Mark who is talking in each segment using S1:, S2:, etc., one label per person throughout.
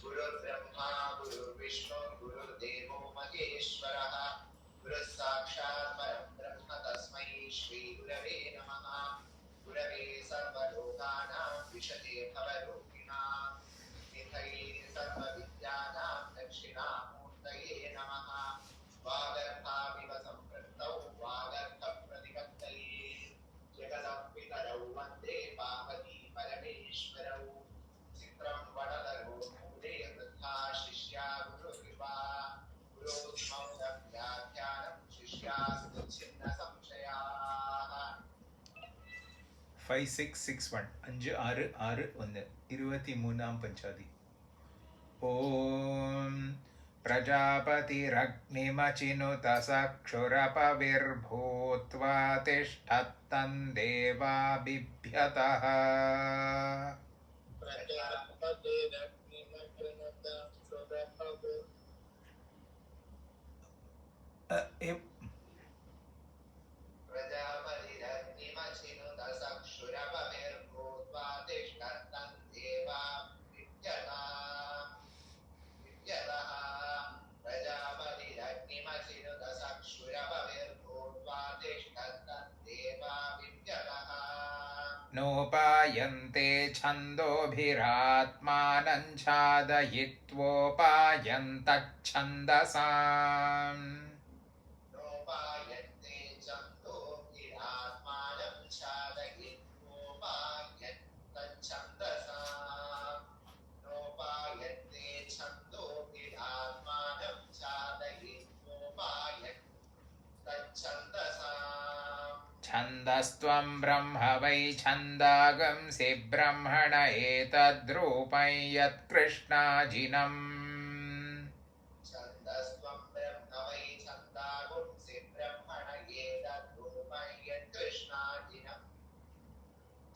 S1: गुरुर्ब्रह्मा गुरुर्विष्णु गुरुर्देवो महेश्वरः गुरुः साक्षात् परं ब्रह्म तस्मै श्रीगुरवे नमः। गुरवे सर्वलोकानां विशते भवरोगिणां निधये सर्वविद्यानां दक्षिणामूर्तये नमः। वागर्थाविव सम्पृक्तौ वागर्थप्रतिपत्तये जगदम्बितरौ वन्दे पार्वती परमेश्वरौ। चित्रं वडदरो मूले वृद्धा शिष्या गुरुकृपा गुरोत्मौनव्याख्यानं शिष्यास्तु छिन्न संशयाः।
S2: 5661 566 23 पंचादि। ओम प्रजापतिरग्निमचिनुत सक्षुरपविर्भूत्वा तिष्ठत्तं देवा बिभ्यतः।
S1: प्रजापतिरग्निमचिनुत सक्षुरपविर्भूत्वा तिष्ठत्तं देवा बिभ्यतः। प्रजापतिरग्निमचिनुत सक्षुरपविर्भूत्वा तिष्ठत्तं देवा बिभ्यतः।
S2: नोपायन्ते छन्दोभिरात्मानं छादयित्वोपायन्तच्छन्दसाम्।
S1: नोपायन्ते छन्दोभिरात्मानं छादयित्वोपायन्तच्छन्दसाम्। नोपायन्ते छन्दोभिरात्मानं छादयित्वोपायन्तच्छन्दसाम्।
S2: छन्दस्त्वं ब्रह्म वै छन्दागंसि ब्रह्मण एतद्रूपं यत्कृष्णाजिनम्।
S1: छन्दस्त्वं ब्रह्म वै छन्दागुंसि ब्रह्मण एतद्रूपं यत्कृष्णाजिनम्।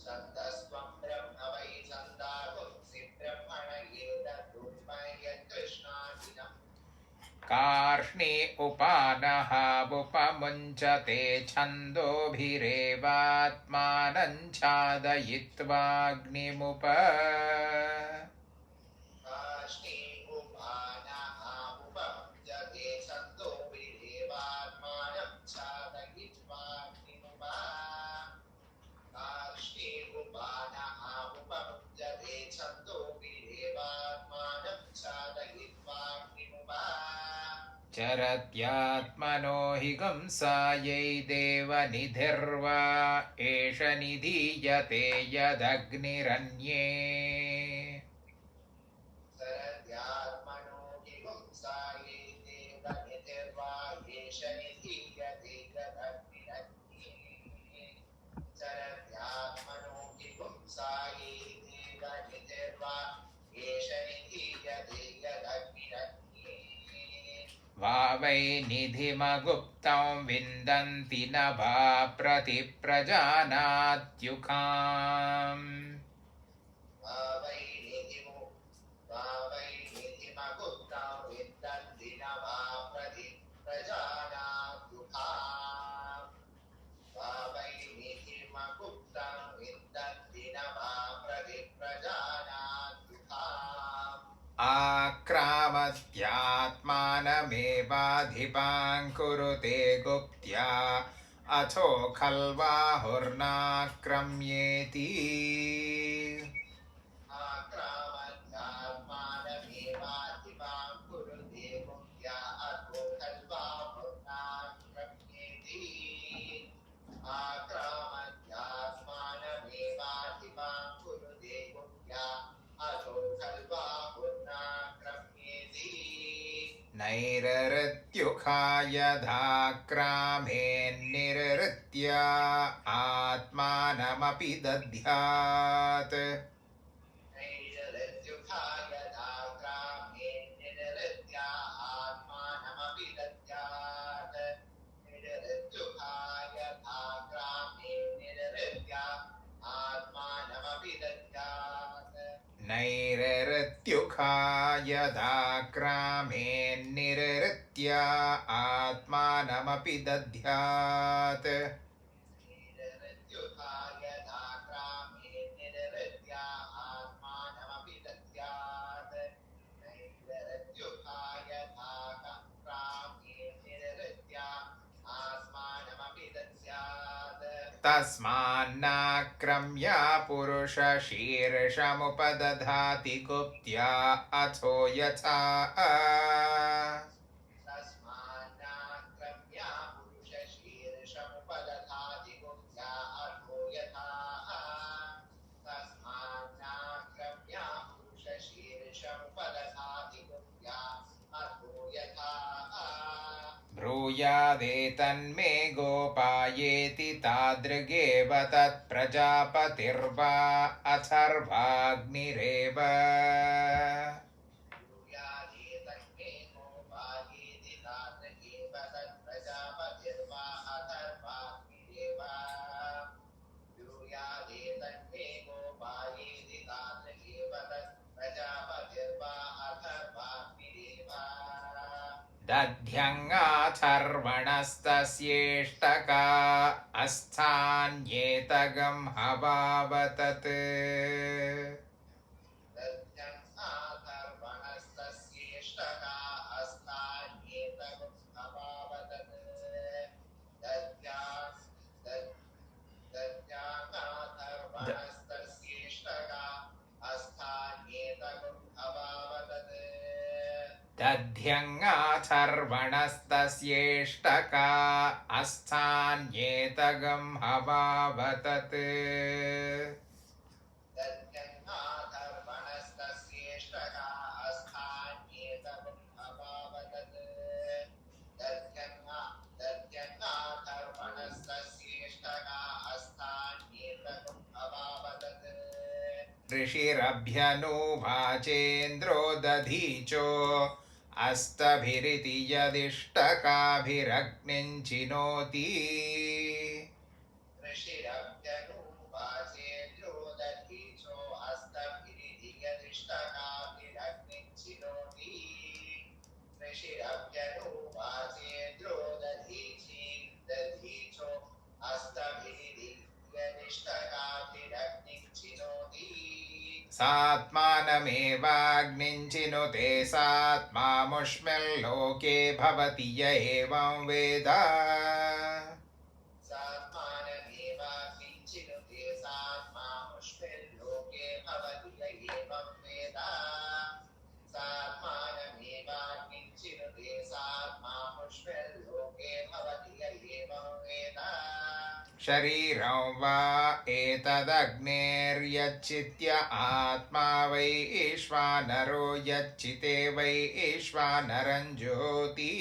S1: छन्दस्त्वं ब्रह्म वै छन्दागुंसि ब्रह्मण एतद्रूपं यत्कृष्णाजिनम्।
S2: कार्ष्णि उपानहावुपमुञ्चते छन्दोभिरेवात्मानं छादयित्वाग्निमुप।
S1: कार्ष्णि उपानहावुपमुञ्चते छन्दोभिरेवात्मानं छादयित्वाग्निमुप। कार्ष्णि उपानहावुपमुञ्चते छन्दोभिरेवात्मानं छादयित्वाग्निमुप।
S2: चरत्यात्मनो हि कंसायै देवनिधिर्वा एष निधीयते यदग्निरन्ये।
S1: शरद्यात्मनो हि पुंसायै देवनिधिर्वा एष निधीयते यदग्निरन्ये। शरद्यात्मनो हि पुंसायै देवनिधिर्वा एष निधीयते यदग्निरन्ये।
S2: वावै निधिमगुप्तं विन्दन्ति नभा प्रतिप्रजानात्युखाम्।
S1: वावै निधिमगुप्तं विन्दन्ति नभा प्रतिप्रजानात्युखाम्। वावै निधिमगुप्तं विन्दन्ति नभा प्रतिप्रजानात्युखाम्।
S2: आक्रामत्यात्मानमेवाधिपां कुरुते गुप्त्या अथो खल्वाहुर्नाक्रम्येति।
S1: आक्रामत्यात्मानमेवाधिपां कुरुते गुप्त्या अथो खल्वाहुर्नाक्रम्येति। आक्रामत्यात्मानमेवाधिपां कुरुते गुप्त्या अथो खल्वाहुर्नाक्रम्येति।
S2: नैरृत्युखा यदाक्रामेन्निरृत्य आत्मानमपि दद्यात्।
S1: नैरृत्युखा यदाक्रामेन्निरृत्य आत्मानमपि दद्यात्। नैरृत्युखा यदाक्रामेन्निरृत्य आत्मानमपि दद्यात्।
S2: नैरृत्युखा यदाक्रामेन्निरृत्य आत्मानमपि दद्यात्।
S1: नैरृत्युखा यदाक्रामेन्निरृत्य आत्मानमपि दद्यात्।
S2: तस्मान्नाक्रम्य पुरुषशीर्षमुपदधाति गुप्त्या अथो यथा
S1: तस्मान्नाक्रम्य पुरुषशीर्षमुपदधाति गुप्त्या अथो यथा तस्मान्नाक्रम्य पुरुषशीर्षमुपदधाति गुप्त्या अथो यथा
S2: ब्रूयादेतन्मे गोपायेति तादृगेव तत्प्रजापतिर्वा अथर्वाग्निरेव
S1: ब्रूयादेतन्मे गोपायेति तादृगेव तत्प्रजापतिर्वा अथर्वाग्निरेव ब्रूयादेतन्मे गोपायेति तादृगेव तत्प्रजापतिर्वा अथर्वाग्निरेव
S2: दध्यङ्गाथर्वणस्तस्येष्टका अस्थान्येतगं हवावतत्
S1: दध्यङ्गाथर्वणस्तस्येष्टका अस्थान्येतगं हवावतत् दध्याङ्गाथर्वणस्तस्येष्टका अस्थान्येतगं हवावतत्
S2: दध्यङ्गाथर्वणस्तस्येष्टका अस्थान्येतगं हवावतत्
S1: दध्यङ्गाथर्वणस्तस्येष्टका अस्थान्येतगं हवावतत् दध्यङ्गाथर्वणस्तस्येष्टका अस्थान्येतगं हवावतत्
S2: ऋषिरभ्यनुवाचेन्द्रो दधीचो अस्तभिरिति यदिष्टकाभिरग्निञ्चिनोति
S1: ऋषिरभ्यनुवाचेन्द्रो दधीचो अस्तभिरिति यदिष्टकाभिरग्निञ्चिनोति ऋषिरभ्यनुवाचेन्द्रो दधीचो अस्तभिरिति यदिष्टकाभिरग्निञ्चिनोति
S2: सात्मानमेवाग्निञ्चिनुते सात्मामुष्मिल्लोके भवति य एवं वेद
S1: सात्मानमेवाग्निञ्चिनुते सात्मामुष्मिल्लोके भवति य एवं वेद सात्मानमेवाग्निञ्चिनुते सात्मामुष्मिल्लोके भवति य एवं वेद
S2: शरीरं वा एतदग्नेर्यच्चित्य आत्मा वै ईश्वानरो यच्चिते वै ईश्वानरं ज्योति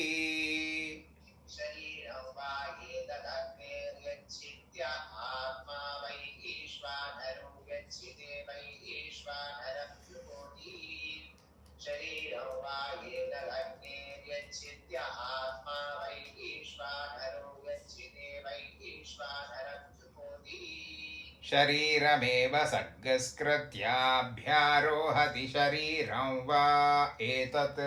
S1: शरीरं वा एतदग्नेर्यच्चित्य आत्मा वै ईश्वानरो यच्चिते वै ईश्वानरं ज्योति शरीरं वा एतदग्नेर्यच्चित्य आत्मा वै ईश्वानरो यच्चिते वै ईश्वानरं ज्योति
S2: शरीरमेव सर्गस्कृत्याभ्यारोहति शरीरं वा एतत्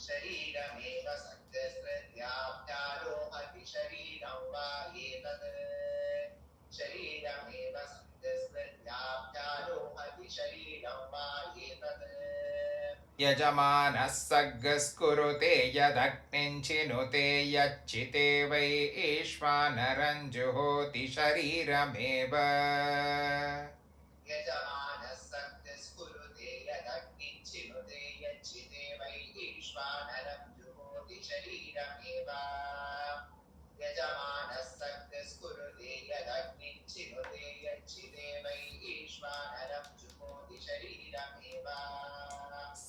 S1: शरीरमेव सद्यस्कृत्याभ्यारोहति शरीरं वा एतत् शरीरमेव सद्यस्कृत्याभ्यारोहति शरीरं वा एतत्
S2: यजमानः सर्गस्कुरुते यदग्निञ्चिनुते यच्चिते वै ईश्वानरं जुहोति शरीरमेव
S1: यजमानः सद्यस्कुरुते यदग्निञ्चिनुते यच्चिते वै ईश्वानरं जुहोति शरीरमेव यजमानः सद्यस्कुरुते यदग्निञ्चिनुते यच्चिते वै ईश्वानरं जुहोति शरीरमेव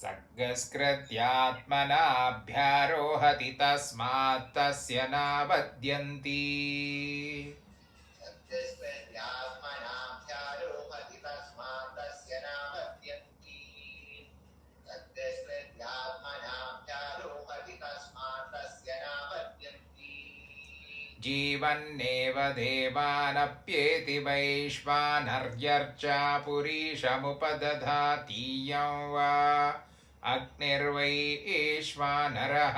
S2: सर्गस्कृत्यात्मनाभ्यारोहति तस्मात् तस्य नावद्यन्ति
S1: सद्यस्कृत्यात्मनाभ्यारोहति तस्मात् तस्य नावद्यन्ति सद्यस्कृत्यात्मनाभ्यारोहति तस्मात् तस्य नावद्यन्ति
S2: जीवन्नेव देवानप्येति वैश्वानर्यर्चा पुरीशमुपदधाति यं वा अग्निर्वै ईश्वानरः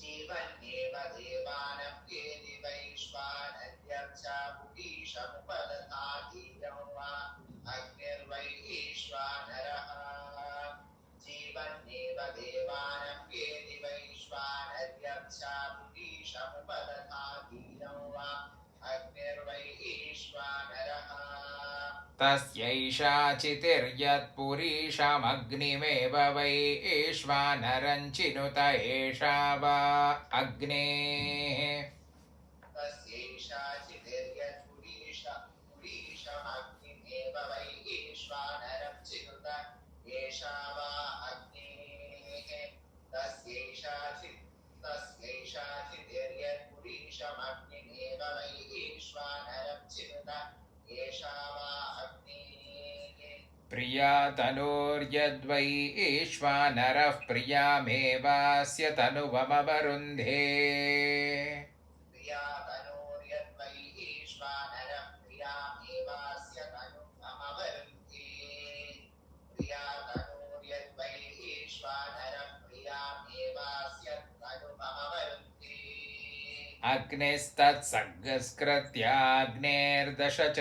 S1: जीवन्नेव देवानप्येति वैश्वानर्यर्चा पुरीशमुपदधाति यं वा अग्निर्वै ईश्वानरः जीवन्नेव देवानप्येति वैश्वानर्यर्चा पुरीशमुपदधाति पुरीशमुपदधातीरं वा अग्निर्वै ईश्वानरः
S2: तस्यैषा चितिर्यत्पुरीशमग्निमेव वै ईश्वानरं चिनुत एषा वा अग्नेः
S1: तस्यैषा चितिर्यत्पुरीशमग्निमेव वै ईश्वानरं चिनुत एषा वा अग्नेः तस्यैषा चितिर्यत्पुरीशमग्निमेव वै ईश्वानरं चिनुत एषा वा अग्नेः
S2: प्रिया तनोर्यद्वै ईश्वानरः प्रियामेवास्य तनुवमवरुन्धे
S1: प्रिया तनोर्यद्वै ईश्वानरः प्रियामेवास्य तनुमवरुन्धे प्रिया तनोर्यद्वै ईश्वानरः प्रियामेवास्य तनुमवरुन्धे
S2: अग्निस्तत्सर्गस्कृत्याग्नेर्दश च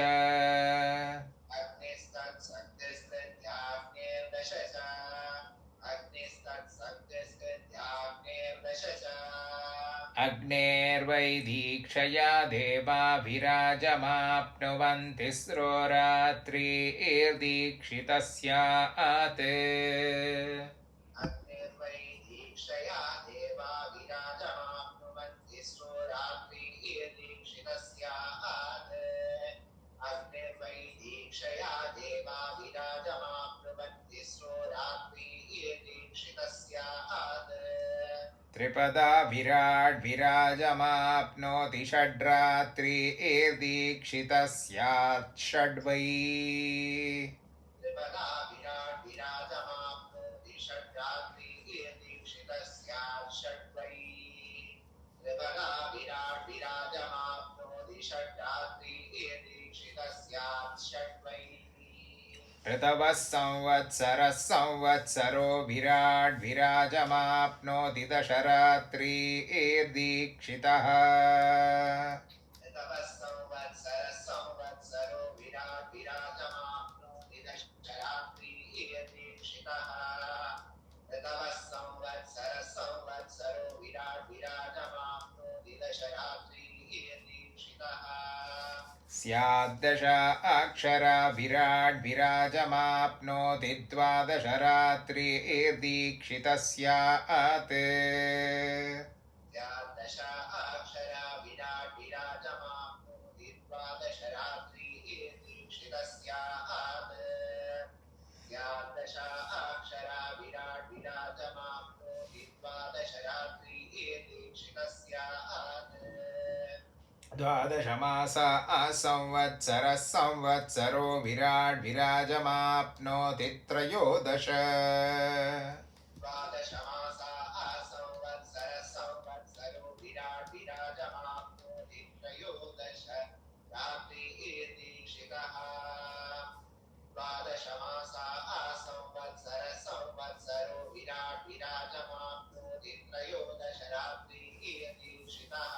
S2: अग्नेर्वै दीक्षया देवाभिराजमाप्नुवन्ति स्रो रात्रिर्दीक्षितस्यात्
S1: अग्निर्वै दीक्षया देवाभिराजमाप्नुवन्ति स्रो रात्रिर्दीक्षितस्यात् अग्निर्वै दीक्षया देवाभिराजमाप्नुवन्ति स्रो रात्रिर्दीक्षितस्यात्
S2: त्रिपदा विराट् विराजमाप्नोति षड्रात्रिर्दीक्षितस्यात् षड्वै
S1: त्रिपदा विराट् विराजमाप्नोति षड्रात्रिर्दीक्षितस्यात् षड्वै त्रिपदा विराट् विराजमाप्नोति षड्रात्रिर्दीक्षितस्यात् षड्वै
S2: ऋतवः संवत्सरः संवत्सरो विराट् विराजमाप्नोति दशरात्रिर्दीक्षितः
S1: ऋतवः संवत्सरः संवत्सरो विराट् विराजमाप्नोति दशरात्रिर्दीक्षितः ऋतवः संवत्सरः संवत्सरो विराट् विराजमाप्नोति दशरात्रिर्दीक्षितः
S2: स्याद्दश अक्षरा विराट् विराजमाप्नोति द्वादश रात्रिर्दीक्षितस्यात्
S1: स्याद्दश अक्षरा विराट् विराजमाप्नोति द्वादश रात्रिर्दीक्षितस्यात् स्याद्दश अक्षरा विराट् विराजमाप्नोति द्वादश रात्रिर्दीक्षितस्यात्
S2: द्वादशमासा संवत्सरः संवत्सरो विराट् विराजमाप्नोति त्रयोदश
S1: द्वादशमासा संवत्सरः संवत्सरो विराट् विराजमाप्नोति त्रयोदश रात्रिर्दीक्षितः द्वादशमासा संवत्सरः संवत्सरो विराट् विराजमाप्नोति त्रयोदश रात्रिर्दीक्षितः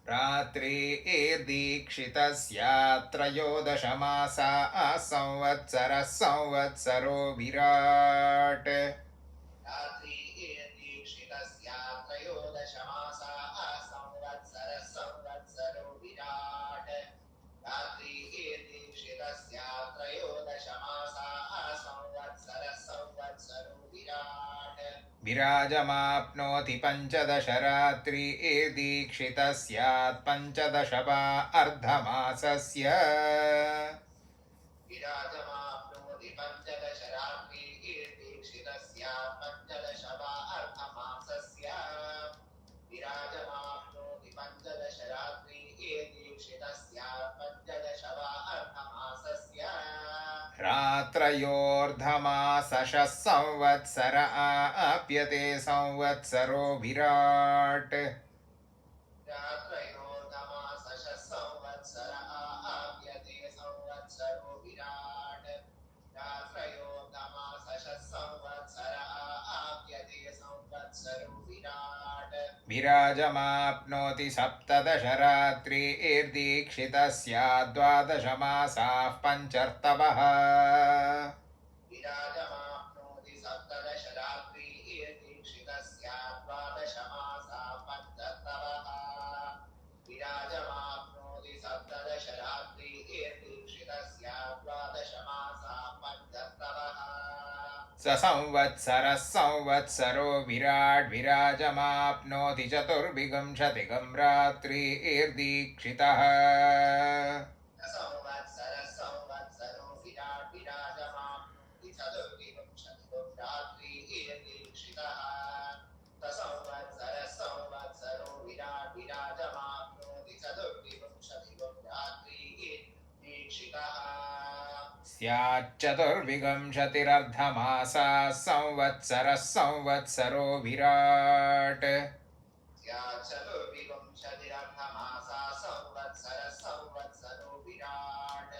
S2: रात्रिर्दीक्षितस्यात् त्रयोदशमासा संवत्सरः संवत्सरो विराट्
S1: रात्रिर्दीक्षितस्यात् त्रयोदशमासा संवत्सरः संवत्सरो विराट् रात्रिर्दीक्षितस्यात् त्रयोदशमासा संवत्सरः संवत्सरो विराट्
S2: विराजमाप्नोति पञ्चदश रात्रिर्दीक्षितस्यात् पञ्चदश वा अर्धमासस्य
S1: विराजमाप्नोति पञ्चदश रात्रिर्दीक्षितस्यात् पञ्चदश वा अर्धमासस्य विराजमाप्नोति पञ्चदश रात्रिर्दीक्षितस्यात् पञ्चदश वा अर्धमासस्य
S2: रात्रयोर्धमासशः संवत्सर आप्यते संवत्सरो विराट्
S1: रात्रयोर्धमासश संवत्सर आप्यते संवत्सरो विराट् रात्रयोर्धमासश संवत्सर आप्यते संवत्सरो विराट्
S2: विराजमाप्नोति सप्तदश रात्रिर्दीक्षितस्यात् द्वादशमासाः पञ्चर्तवः
S1: विराजमाप्नोति सप्तदश रात्रिर्दीक्षितस्यात् द्वादशमासा पञ्चर्तवः
S2: स संवत्सरः संवत्सरो विराड् विराजमाप्नोति चतुर्विंशतिगं रात्रिर्दीक्षितः
S1: संवत्सरः संवत्सरो विराट् विराजमाप्नोति चतुर्विंशतिगं रात्रिर्दीक्षितः संवत्सरः संवत्सरो विराट् विराजमाप्नोति चतुर्विंशतिगं रात्रिर्दीक्षितः
S2: स्याच्चतुर्विंशतिरर्धमासाः संवत्सरः संवत्सरो विराट्
S1: चतुर्विंशतिरर्धमासाः संवत्सरः संवत्सरो विराट्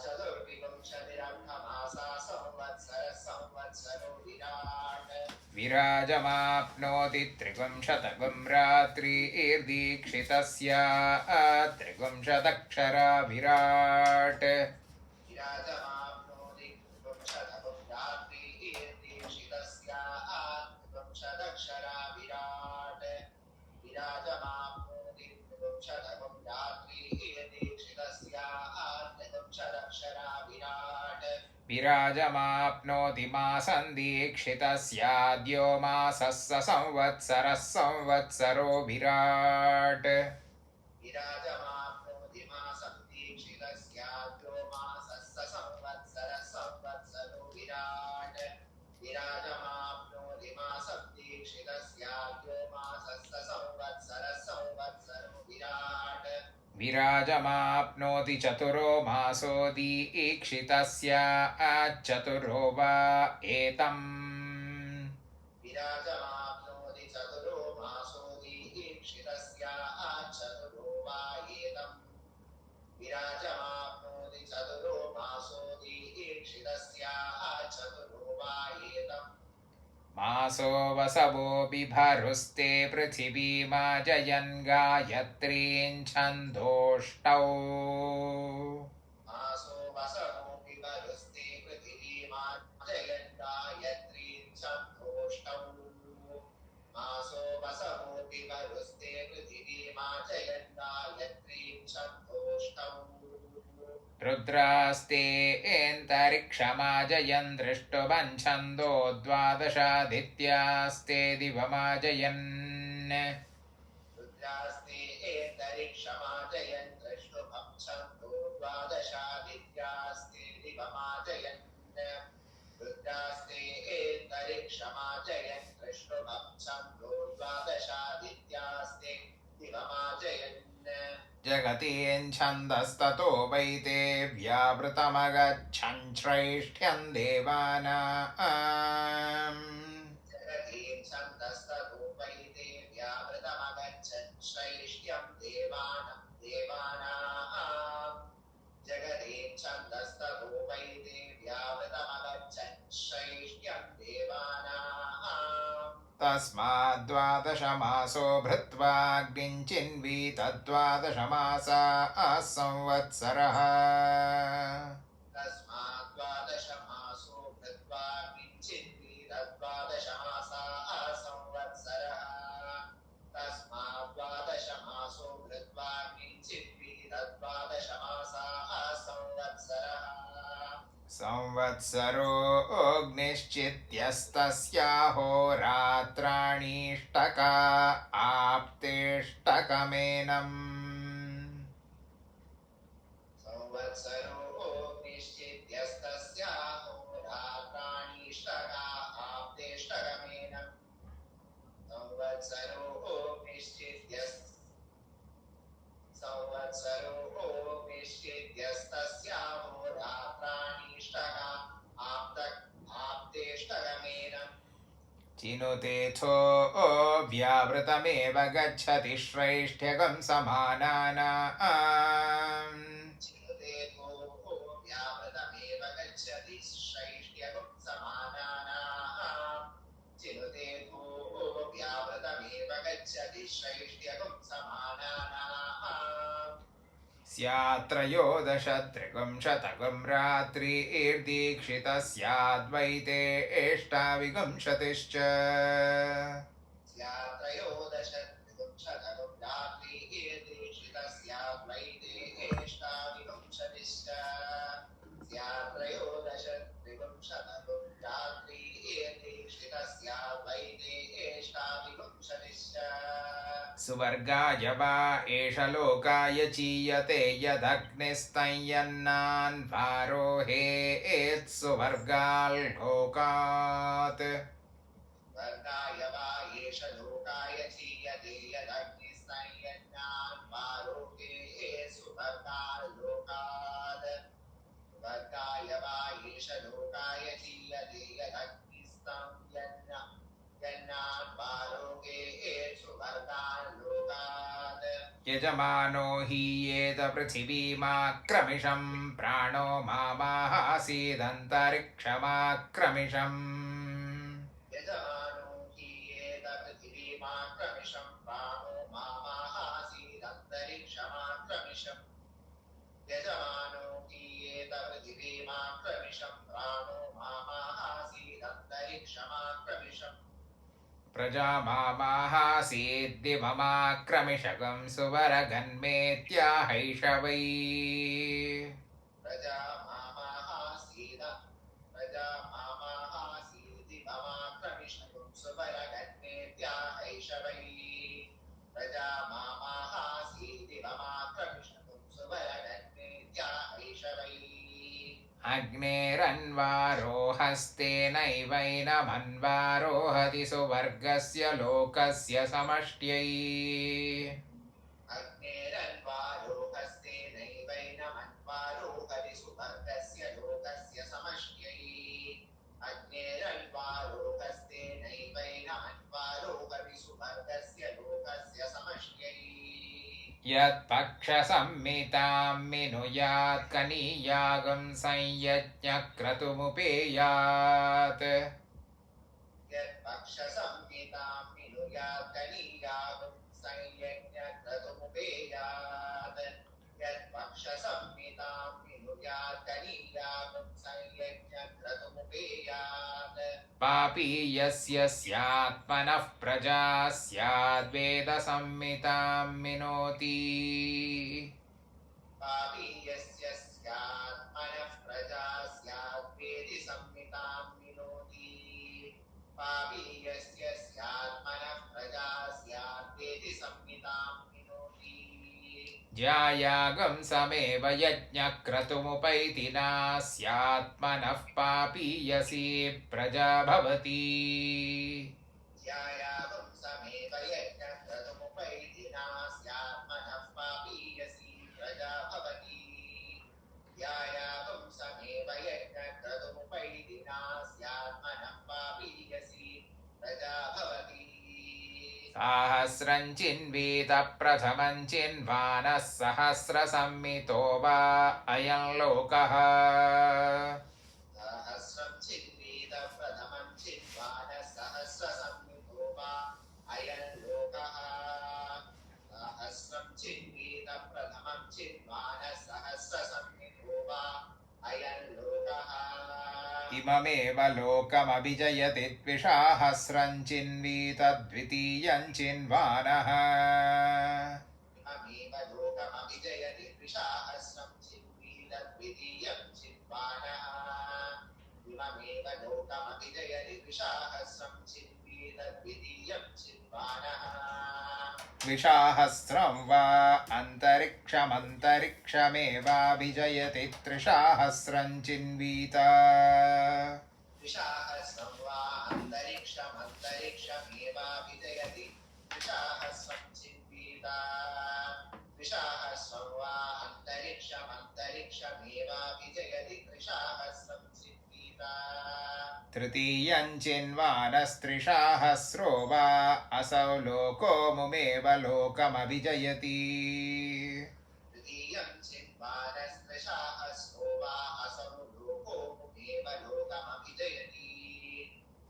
S1: चतुर्विंशतिरर्धमासाः संवत्सरः संवत्सरो विराट्
S2: विराजमाप्नोति त्रिगुंशतगं रात्रिर्दीक्षितस्य त्रिगुंशदक्षरा विराट्
S1: विराजमाप्नोति त्रिगुंशतगं रात्रिर्दीक्षितस्य त्रिगुंशदक्षरा विराट् विराजमाप्नोति त्रिगुंशतगं रात्रिर्दीक्षितस्य त्रिगुंशदक्षरा विराट्
S2: विराजमाप्नोति मासं दीक्षितस्याद्यो मासः स संवत्सरः संवत्सरो विराट्
S1: विराजमाप्नोति मासं दीक्षितस्याद्यो मासः स संवत्सरः संवत्सरो विराट् विराजमाप्नोति मासं दीक्षितस्याद्यो मासः स संवत्सरः संवत्सरो विराट्
S2: विराजमाप्नोति चतुरो मासो दीक्षितस्य चतुरो वा एतम्
S1: विराजमाप्नोति चतुरो मासो दीक्षितस्य चतुरो वा एतम् विराजमाप्नोति चतुरो मासो दीक्षितस्य चतुरो वा एतम्
S2: मासो वसवो बिभरुस्ते पृथिवीमाजयन् गायत्रीं छन्दोष्टौ
S1: मासो वसवो बिभरुस्ते पृथिवीमाजयन् गायत्रीं छन्दोष्टौ मासो वसवो बिभरुस्ते पृथिवीमाजयन् गायत्रीं छन्दोष्टौ
S2: रुद्रास्ते एन्तरिक्षमाजयन् दृष्टुवन् छन्दो द्वादशादित्यास्ते दिवमाजयन्
S1: रुद्रास्ते एन्तरिक्षमाजयन् द्रष्टुभं छन्दो द्वादशादित्यास्ते दिवमाजयन् रुद्रास्ते एन्तरिक्षमाजयन् द्रष्टुभं छन्दो द्वादशादित्यास्ते दिवमाजयन्
S2: जगतीं छन्दस्ततो वैते व्यावृतमगच्छन् श्रैष्ठ्यं देवानाम्
S1: जगतीं छन्दस्ततो वैते व्यावृतमगच्छन् श्रैष्ठ्यं देवानाम् जगतीं छन्दस्ततो वैते व्यावृतमगच्छन् श्रैष्ठ्यं देवानाम्
S2: तस्माद्वादशमासो भृत्वाग्निञ्चिन्वी तद्वादशमासाः संवत्सरः
S1: तस्माद्वादशमासो भृत्वा किञ्चिन्वी तद्वादशमासाः संवत्सरः तस्माद्वादशमासो भृत्वा किञ्चिन्वी तद्वादशमासाः संवत्सरः
S2: संवत्सरो अग्निश्चित्यस्तस्याहोरात्राणीष्टका आप्तेष्टकमेनम्
S1: संवत्सरो निश्चित्यस्तस्याहोरात्राणीष्टका आप्तेष्टकमेनम् संवत्सरो निश्चित्यस्तस्याहोरात्राणीष्टका आप्तेष्टकमेनम्
S2: चिनुतेऽथो व्यावृतमेव गच्छति श्रैष्ठ्यकं समानानाम्
S1: चिनुतेतो व्यावृतमेव गच्छति श्रैष्ठ्यकं समानानाम् चिनुतेतो व्यावृतमेव गच्छति श्रैष्ठ्यकं समानानाम्
S2: स्यात्त्रयोदशत्रिगुंशतगं रात्रिर्दीक्षितस्याद्वैते एष्टाविंशतिश्च
S1: स्यात्त्रयोदशत्रिगुंशतगं रात्रिर्दीक्षितस्याद्वैते एष्टाविंशतिश्च स्यात्त्रयोदशत्रिगुंशतगं
S2: सुवर्गाय वा एष लोकाय चीयते यदग्निस्तय्यन्नान्वारोहेत्सुवर्गाल्लोकात्
S1: वर्गाय वा एष लोकाय चीयते यदग्निस्तय्यन्नान्वारोहे सुवर्गाल्लोकात् वर्गाय वा एष लोकाय चीयते यदग्निस्तय्यन्नान्वारोहे सुवर्गाल्लोकात्
S2: यजमानो हि येत पृथिवीमाक्रमिषं प्राणो मामासीदन्तरिक्षमाक्रमिषम्
S1: यजमानो हि एतपृथिवीमाक्रमिषं प्राणो मामासीदन्तरिक्षमाक्रमिषम् यजमानो हि एतपृथिवीमाक्रमिषं प्राणो मामासीदन्तरिक्षमाक्रमिषम्
S2: प्रजामामाहासीद्दिवमाक्रमिषगं सुवरगन्मेत्याहैषवै
S1: प्रजा मामाहासीदिवमाक्रमिषं सुवरगन्मेत्याहैषवै प्रजा मामाहासीदिवमाक्रमिषं सुवरगन्मेत्याहैषवै
S2: अग्नेरन्वारोहस्तेनैवैनमन्वारोहति सुवर्गस्य लोकस्य समष्ट्यै
S1: अग्नेरन्वारोहस्तेनैवैनमन्वारोहति सुवर्गस्य लोकस्य समष्ट्यै अग्नेरन्वारोहस्तेनैवैनमन्वारोहति सुवर्गस्य लोकस्य समष्ट्यै
S2: यत्पक्षसंमितां मिनुयात् कनीयागं संयज्ञक्रतुमुपेयात्
S1: यत्पक्षसंहितां विनुयात् कनीयागं संयज्ञक्रतुमुपेयात् यत्पक्षसंहितां विनुयात् कनीयागं संयज्ञक्रतुमुपेयात्
S2: पापीयस्य स्यात्मनः प्रजा स्याद्वेदसंहितां मिनोति
S1: पापीयस्य स्यात्मनः प्रजा स्याद्वेदि संहितां विनोति पापीयस्य स्यात्मनः प्रजा स्याद्वेदि संहितां विनोति
S2: ज्यायागं समेव यज्ञक्रतुमुपैति नास्यात्मनः पापीयसी प्रजा भवति
S1: ज्यायागं समेव यज्ञक्रतुमुपैति नास्यात्मनः पापीयसी प्रजा भवति ज्यायागं समेव यज्ञक्रतुमुपैति नास्यात्मनः पापीयसी प्रजा भवति
S2: सहस्रं चिन्वीत प्रथमं चिन्वानः सहस्रसंमितो वा अयं लोकः
S1: सहस्रं चिन्वीत प्रथमं चिन्वानः सहस्रसंमितो वा अयं लोकः सहस्रं चिन्वीत प्रथमं चिन्वानः सहस्रसंमितो वा अयं लोकः
S2: इममेव लोकमभिजयति द्विसाहस्रं चिन्वीत द्वितीयं चिन्वानः
S1: इममेव लोकमभिजयति द्विसाहस्रं चिन्वीत द्वितीयं चिन्वानः इममेव लोकमभिजयति द्विसाहस्रं चिन्वीत द्वितीयं चिन्वानः
S2: द्विसाहस्रं वा अन्तरिक्षमन्तरिक्षमेवाभिजयति त्रिसाहस्रं चिन्वीत
S1: द्विसाहस्रं वा अन्तरिक्षमन्तरिक्षमेवाभिजयति द्विसाहस्रं चिन्वीत द्विसाहस्रं वा अन्तरिक्षमन्तरिक्षमेवाभिजयति त्रिसाहस्रं चिन्वीत
S2: तृतीयं चिन्वानस्त्रिसाहस्रो वा असौ लोको मुमेव लोकमभिजयति
S1: तृतीयं चिन्वानस्त्रिसाहस्रो वा असौ लोको मुमेव लोकमभिजयति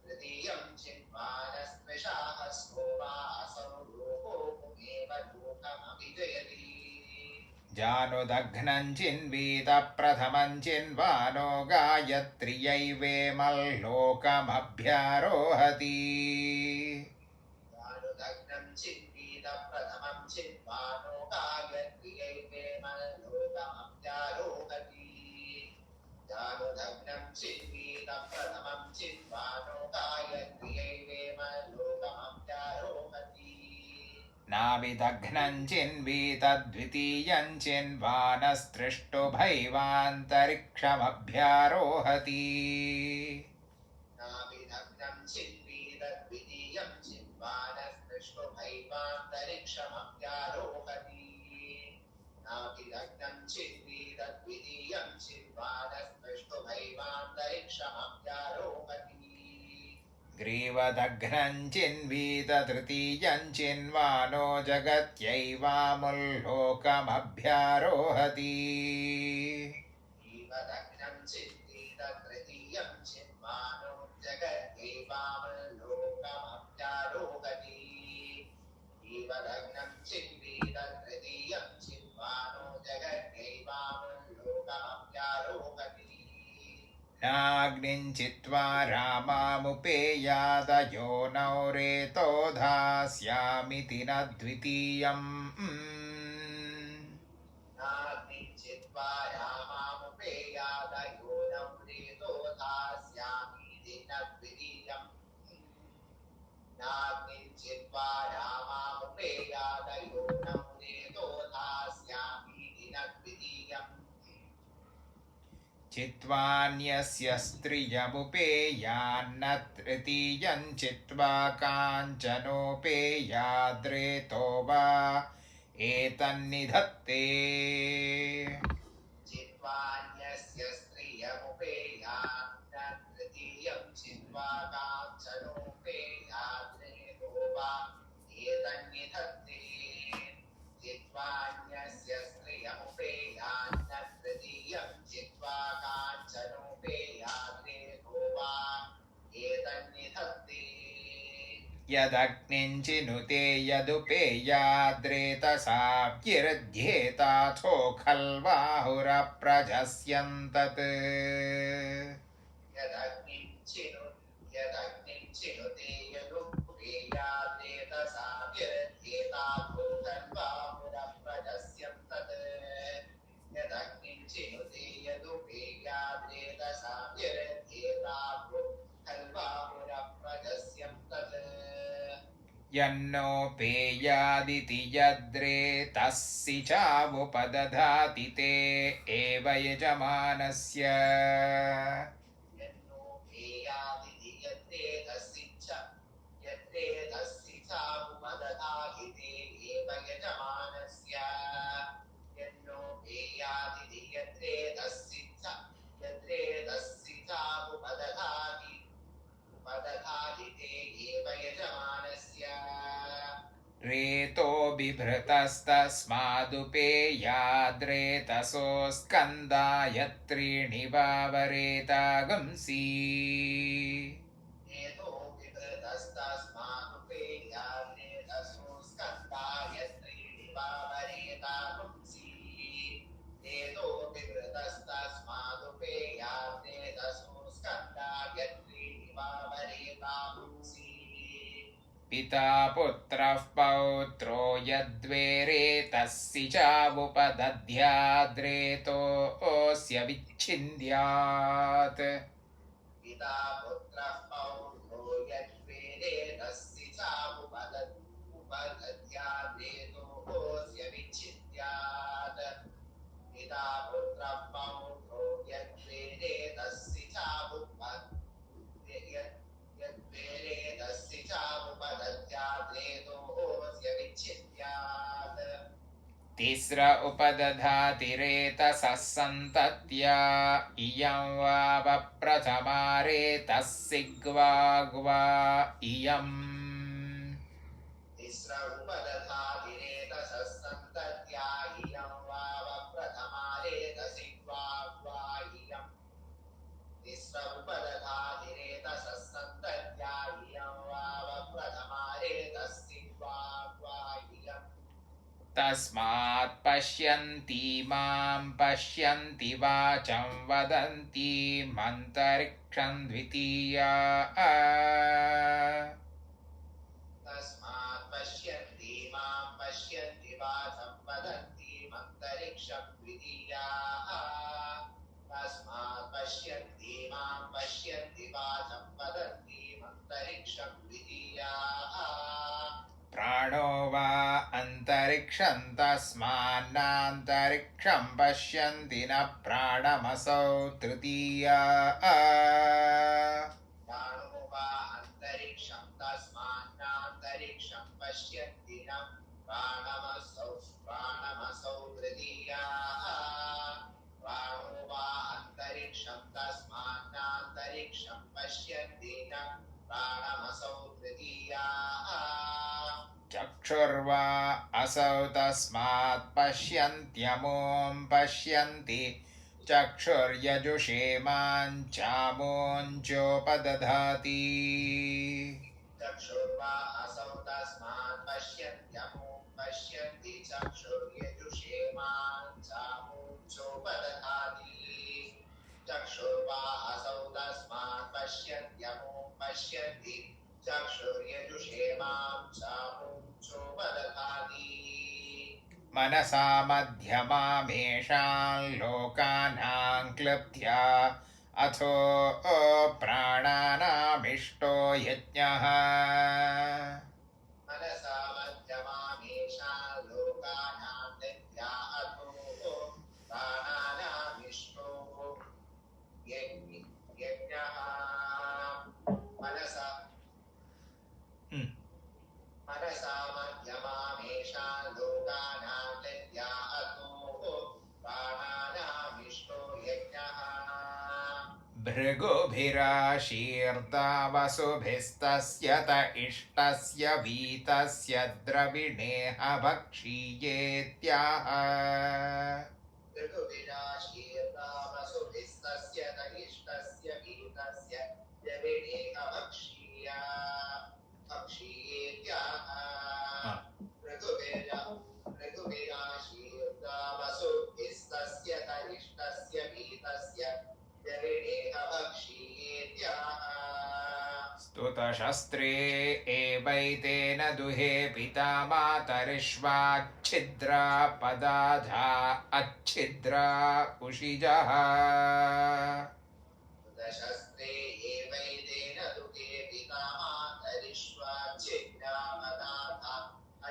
S1: तृतीयं चिन्वानस्त्रिसाहस्रो वा असौ लोको मुमेव लोकमभिजयति
S2: जानुदघ्नं चिन्वीत प्रथमं चिन्वानो गायत्र्यैवेमल्लोकमभ्यारोहति
S1: जानुदग्नं चिन्वीत प्रथमं चिन्वानो गायत्र्यैवेमल्लोकमभ्यारोहति जानुदग्नं चिन्वीत प्रथमं चिन्वानो गायत्र्यैवेमल्लोकमभ्यारोहति
S2: नाविदघ्नं चिन्वीतद्वितीयं चिन्वानस्तृष्टुभैवान्तरिक्षमभ्यारोहति
S1: नाभिदग्धं चिन्वीतद्वितीयं चिन्वानस्पृष्टुभैवान्तरिक्षमभ्यारोहति नाभिदग्धं चिन्वीतद्वितीयं चिन्वानस्पृष्टुभैवान्तरिक्षमभ्यारोहति
S2: ग्रीवदघ्नं चिन्वीततृतीयं चिन्वानो जगत्यैवामुल्लोकमभ्यारोहति
S1: ग्रीवदग्धं चिन्वीततृतीयं चिन्वानो जगत्यैवामुल्लोकमभ्यारोहति ग्रीवदग्धं चिन्वीततृतीयं चिन्वानो जगत्यैवामुल्लोकमभ्यारोहति
S2: नाग्निं चित्वा रामामुपेयादयो नौरेतो धास्यामिति न द्वितीयम्
S1: नाग्निं चित्वा रामामुपेयादयो नौरेतो धास्यामीति न द्वितीयम् नाग्निं चित्वा रामामुपेयादयो नौरेतो धास्यामीति न द्वितीयम्
S2: चित्वान्यस्य स्त्रियमुपेयान्न तृतीयं चित्वा काञ्चनोपेयाद्रेतो वा एतन्निधत्ते
S1: चित्वान्यस्य स्त्रियमुपेयान्न तृतीयं चित्वा काञ्चनोपेयाद्रेतो वा एतन्निधत्ते चित्वान्यस्य स्त्रियमुपेयान्न तृतीयं चित्वा काञ्चनोपेयाद्रेतो वा एतन्निधत्ते
S2: यदग्निं चिनुते यदुपेयाद्रेतसाव्यृध्येताथो खल्वाहुरप्रजस्यन्तत्
S1: यदग्निं चिनुते यदुपेयाद्रेतसा व्यृध्येताथो खल्वाहुरप्रजस्यन्तत् यदग्निं चिनुते यदुपेयाद्रेतसा व्यृध्येताथो खल्वाहुरप्रजस्यन्तत्
S2: यन्नोपेयादिति यद्रेतस्सि चावुपदधाति ते एव यजमानस्य
S1: यन्नोपेयादिति यद्रेतस्सि चावुपदधाति ते एव यजमानस्य यन्नोपेयादिति यद्रेतस्सि चावुपदधाति ते एव यजमानस्य
S2: रेतो बिभृतस्तस्मादुपेयाद्रेतसो स्कन्दाय त्रीणि वावरेतागंसि
S1: हेतो विभृतस्तस्मादुपेयाद्रेतसो स्कन्दाय त्रीणि वावरेतागुंसि हेतो विभृतस्तस्मादुपेयाद्रेतसो स्कन्दाय त्रीणि वावरेतागुंसि
S2: पिता पुत्रः पौत्रो यद्वेरेतस्सि चावुपदध्याद्रेतोऽस्य विच्छिन्द्यात्
S1: पिता पुत्रः पौत्रो यद्वेरेतस्सि चावुपदध्याद्रेतोऽस्य विच्छिद्यात् पिता पुत्रः पौत्रो यद्वेरेतस्सि चावुपदध्याद्रेतोऽस्य विच्छिद्यात्
S2: तिस्र उपदधातिरेतसः सन्तत्या इयं वाव प्रथमा रेतस्सिग्वाग्वा इयम्
S1: तिस्र उपदधातिरेतसः सन्तत्या इयं वाव प्रथमा रेतसिग्वाग्वा इयम् तिस्र उपदधातिरेतसः सन्तत्या इयं वाव प्रथमा रेतसिग्वाग्वा इयम्
S2: तस्मात् पश्यन्ति मां पश्यन्ति वाचं वदन्ति मन्तरिक्षं द्वितीया
S1: तस्मात् पश्यन्ति मां पश्यन्ति वाचं वदन्ति मन्तरिक्षं द्वितीया तस्मात् पश्यन्ति मां पश्यन्ति वाचं वदन्ति मन्तरिक्षं द्वितीया
S2: प्राणो वा अन्तरिक्षं तस्मान्नान्तरिक्षं पश्यन्ति न प्राणमसौ तृतीया
S1: प्राणो वा अन्तरिक्षं तस्मान्नान्तरिक्षं पश्यन्ति न प्राणमसौ तृतीया प्राणो वा अन्तरिक्षं तस्मान्नान्तरिक्षं पश्यन्ति न प्राणमसौ तृतीया
S2: चक्षुर्वा असौ तस्मात् पश्यन्त्यमुं पश्यन्ति चक्षुर्यजुषेमाञ्चामोञ्चोपदधाति
S1: चक्षुर्वा असौ तस्मात् पश्यन्त्यमुं पश्यन्ति चक्षुर्यजुषेमाञ्चामोञ्चोपदधाति चक्षुर्वा असौ तस्मात् पश्यन्त्यमुं पश्यन्ति चक्षुर्यजुषेमाञ्चामोञ्चोपदधाति
S2: मनसा मध्यमामेषां लोकानां क्लृप्त्या अथो प्राणानामिष्टो यज्ञः
S1: मनसा मध्यमामेषां लोकानां क्लृप्त्या अथो प्राणानामिष्टो यज्ञः मनसा मध्यमामेषां लोकानां क्लृप्त्या अथो प्राणानामिष्टो यज्ञः
S2: भृगुभिराशीर्दा वसुभिस्तस्य त इष्टस्य वीतस्य द्रविणेह भक्षीयेत्याह
S1: भृगुभिराशीर्दा वसुभिस्तस्य त इष्टस्य वीतस्य द्रविणेह भक्षीयेत्याह भृगुभिराशीर्दा वसुभिस्तस्य त इष्टस्य वीतस्य
S2: स्तुतशस्त्रे एवैतेन दुहे पिता मातरिष्वाच्छिद्रा पदाधा अच्छिद्रा उषिजः
S1: स्तुतशस्त्रे एवैतेन दुहे पिता मातरिष्वाच्छिद्रा पदाधा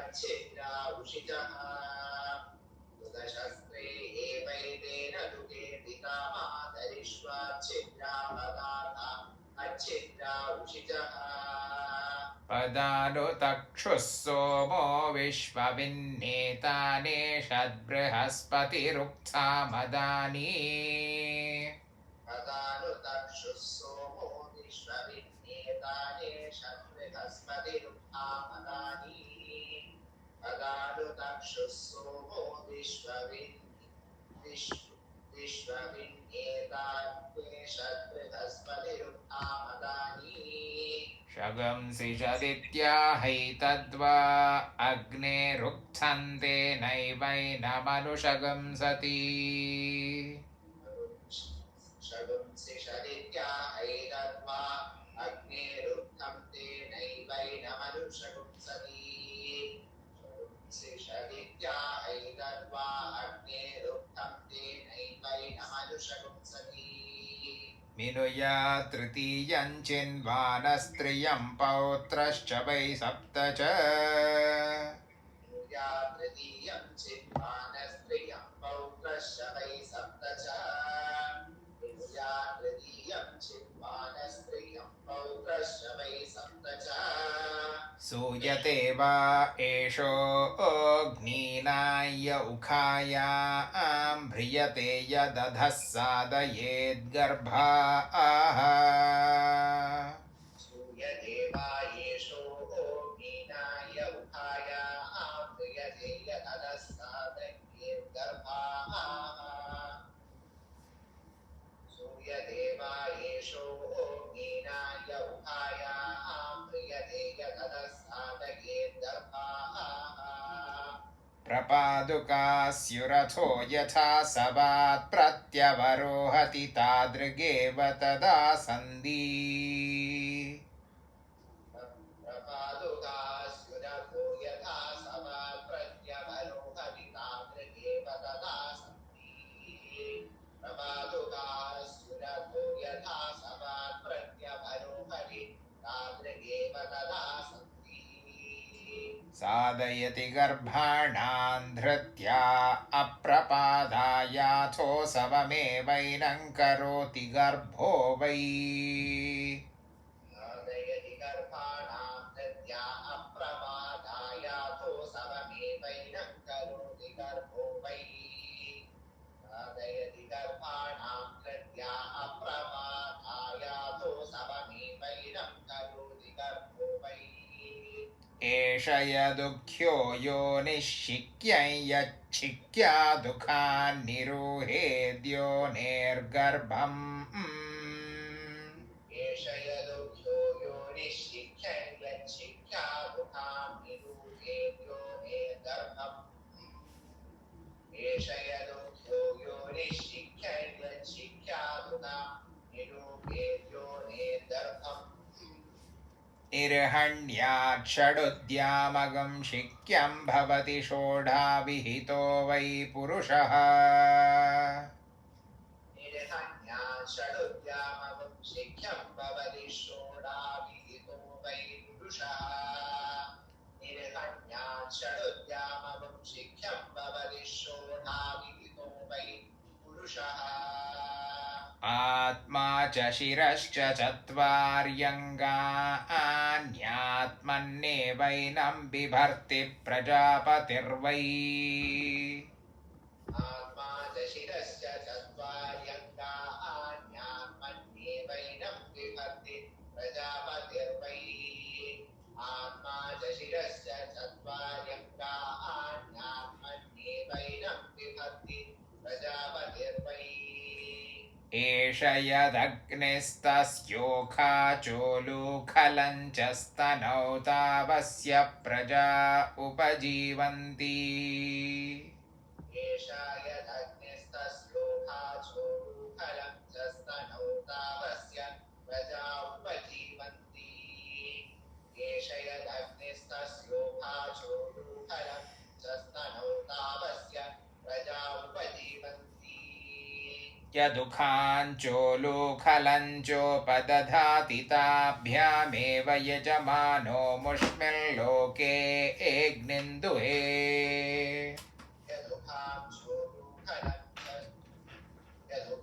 S1: अच्छिद्रा उषिजः स्तुतशस्त्रे एवैतेन दुहे पिता मातरिष्वाच्छिद्रा पदाधा अच्छिद्रा उषिजः
S2: पदानुतक्षुः सोमो विश्वविन्नेतानेषद्बृहस्पतिरुक्था मदानी
S1: पदानुतक्षुः सोमो विश्वविन्नेतानेषद्बृहस्पतिरुक्था मदानी पदानुतक्षुः सोमो विश्वविन्नेतानेषद्बृहस्पतिरुक्था मदानी
S2: शगंसि शदित्याहैतद्वा अग्नेरुक्थन्ते नैवैनमनुशगंसति
S1: शगुंसि शदित्याहैतद्वा अग्नेरुक्थं तेनैवैनमनुशगुंसति शगुंसि शदित्याहैतद्वा अग्नेरुक्थं तेनैवैनमनुशगुंसति
S2: मिनुया तृतीयं चिन्वानस्त्रियं पौत्रश्च वै सप्त च
S1: या तृतीयं चिन्वानस्त्रियं पौत्रश्च वै सप्त च या तृतीयं चिन्वानस्त्रियं पौत्रश्च वै सप्त च
S2: सूयते वा एषोऽग्नीनाय उखायां भ्रियते यदधः सादयेद्गर्भाः
S1: सूयते वा एषोऽग्नीनाय उखायां भ्रियते यदधः सादयेद्गर्भाः सूयते वा एषोऽग्नीनाय उखायां भ्रियते यदधः सादयेद्गर्भाः
S2: प्रपादुकास्युरथो यथा सवात् प्रत्यवरोहति तादृगेव तदा सन्धि
S1: प्रपादुकास्युरथो यथा समात् प्रत्यवरोहति तादृगेव तदा सन्ति प्रपादुकास्युरथो यथा समात् प्रत्यवरोहति तादृगेव तदा सन्ति
S2: साधयति गर्भाणां धृत्या अप्रपादायाथो सममेवैनं करोति गर्भो वै
S1: साधयति गर्भाणां धृत्या अप्रमादायाथो सममेवैनं करोति गर्भो वै साधयति गर्भाणां धृत्या अप्रमादायाथो सममेवैनं करोति गर्भो वै
S2: एष यदुःख्यो योनिश्चिक्यं यच्छिक्या दुःखान्निरुहेद्योनिर्गर्भम्
S1: एष यदुःख्यो योनिश्चिक्यं यच्छिक्या दुःखान्निरुहेद्योनिर्गर्भम् एष यदुःख्यो योनिश्चिक्यं यच्छिक्या दुःखान्निरुहेद्योनिर्गर्भम्
S2: निर्हण्यात् षडुद्यामगं शिक्यं भवति षोडाविहितो वै पुरुषः
S1: निर्हण्यात् षडुद्यामगं शिक्यं भवति षोडाविहितो वै पुरुषः निर्हण्यात् षडुद्यामगं शिक्यं भवति षोडाविहितो वै पुरुषः
S2: आत्मा च शिरश्च चत्वार्यङ्गान्यात्मन्नेवैनं बिभर्ति प्रजापतिर्वै
S1: आत्मा च शिरश्च चत्वार्यङ्गान्यात्मन्नेवैनं बिभर्ति प्रजापतिर्वै आत्मा च शिरश्च चत्वार्यङ्गान्यात्मन्नेवैनं बिभर्ति प्रजापतिर्वै
S2: एष यदग्निस्तस्योखाचोलुखलं च स्तनौ तावस्य प्रजा उपजीवन्ति
S1: एष यदग्निस्तस्योखाचोलुखलं च स्तनौ तावस्य प्रजा उपजीवन्ति एष यदग्निस्तस्योखाचोलुखलं च स्तनौ तावस्य प्रजा उपजीवन्ति
S2: यदुखाञ्चोलुखलञ्चोपदधाति ताभ्यामेव यजमानो मुष्मिल्लोके एग्निन्दुहे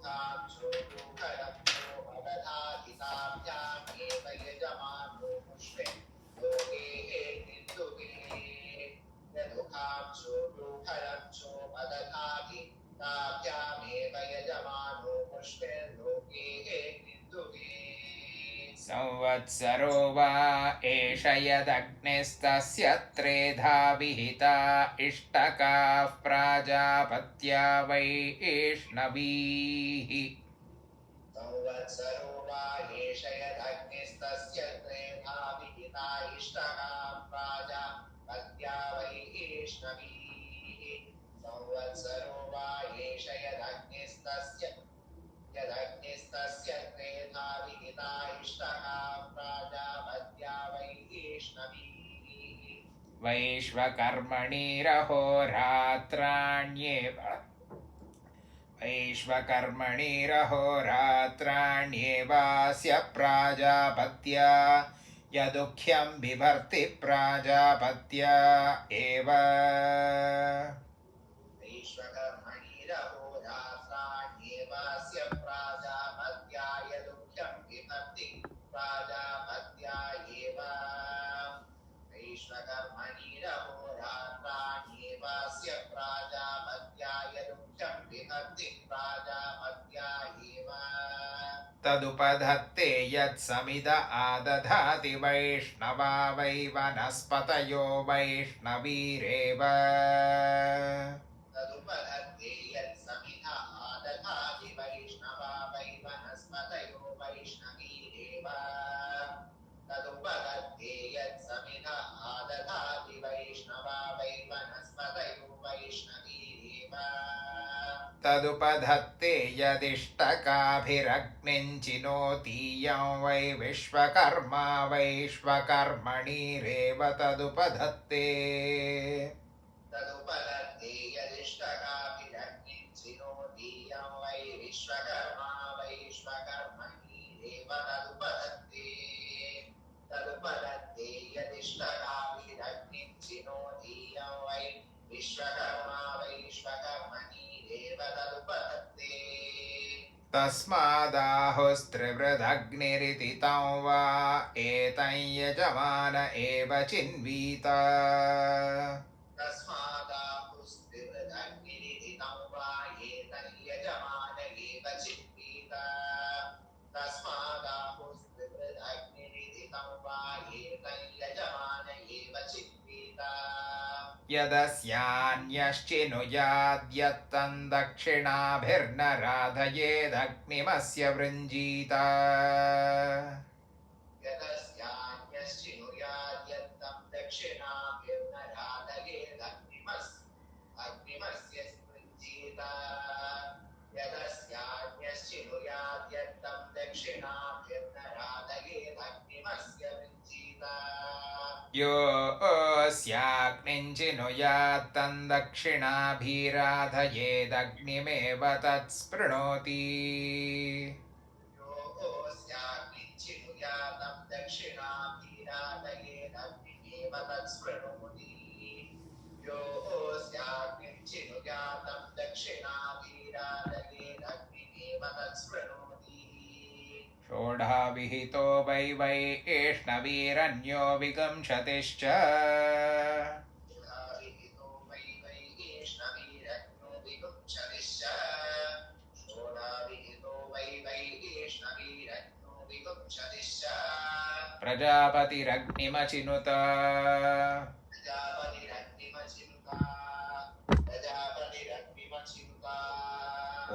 S1: यदुखाञ्चोलुखलं चोपदधाति ताभ्यामेव यजमानो मुष्मिल्लोके एग्निन्दुहे यदुखाञ्चोलुखलं चोपदधाति ताभ्यामेव यजमानो मुष्मिल्लोके एग्निन्दुहे
S2: संवत्सरो वा एष यदग्निस्तस्य त्रेधा विहिता इष्टकाः प्राजापत्या वैष्णवीः
S1: संवत्सरो वा एष यदग्निस्तस्य त्रेधा विहिता इष्टकाः प्राजापत्या वैष्णवीः संवत्सरो वा एष यदग्निस्तस्य त्रेधा विहिता इष्टकाः प्राजापत्या वैष्णवीः
S2: वैश्वकर्मणिरहोरात्राण्येवास्य प्राजापत्या यदुःख्यं बिभर्ति प्राजापत्या एव
S1: वैश्वकर्मणिरहोरात्राण्येवास्य प्राजापत्या यदुःख्यं बिभर्ति प्राजापत्या एव वैश्वकर्मणिरहोरात्राण्येवास्य प्राजापत्या यदुःख्यं बिभर्ति प्राजापत्या एव
S2: तदुपधत्ते यत्समिद आदधाति वैष्णवा वै वनस्पतयो वैष्णवीरेव
S1: तदुपधत्ते यत्समिध आदधाति वैष्णवा वै वनस्पतयो वैष्णवीरेव तदुपधत्ते यत्समिध आदधाति वैष्णवा वै वनस्पतयो वैष्णवीरेव
S2: तदुपधत्ते यदिष्टकाभिरग्निञ्चिनोतीयं वै विश्वकर्मा वैश्वकर्मणिरेव तदुपधत्ते
S1: तदुपधत्ते यदिष्टकाभिरग्निञ्चिनोतीयं वै विश्वकर्मा वैश्वकर्मणिरेव तदुपधत्ते यदिष्टकाभिरग्निञ्चिनो विश्वकर्मा वैश्वकर्मणि एव तदुपधत्ते
S2: तस्मादाहुस्त्रिवृदग्निरिति तं वा एतं यजमान एव चिन्वीत
S1: तस्मादाहुस्त्रिवृदग्निरिति तं वा एतं यजमान एव चिन्वीत तस्मादाहुस्त्रिवृदग्निरिति तं वा एतं यजमान एव चिन्वीत
S2: यदस्यान्यश्चिनुयाद्यत्तं दक्षिणाभिर्नराधयेदग्निमस्य वृञ्जीत
S1: यदस्यान्यश्चिनुयाद्यन्तं दक्षिणाभिर्नराधयेदग्निमस्य वृञ्जीत यदस्यान्यश्चिनुयाद्यन्तं दक्षिणाभिर्नराधयेदग्निमस्य वृञ्जीत
S2: योऽस्याग्निञ्चिनुयात्तं दक्षिणाभिराधयेदग्निमेव तत्स्पृणोति
S1: योऽस्याग्निञ्चिनुयातं दक्षिणाभिराधयेदग्निमेव तत्स्पृणोति योऽस्याग्निञ्चिनुयातं दक्षिणाभिराधयेदग्निमेव तत्स्पृणोति
S2: षोडशविहितो वै वैष्णवीरन्यो विगुंशतिश्च
S1: षोडशविहितो वै वैष्णवीरन्यो विगुंशतिश्च षोडशविहितो वै वैष्णवीरन्यो विगुंशतिश्च
S2: प्रजापतिरग्निमचिनुत
S1: प्रजापतिरग्निमचिनुता
S2: ॐ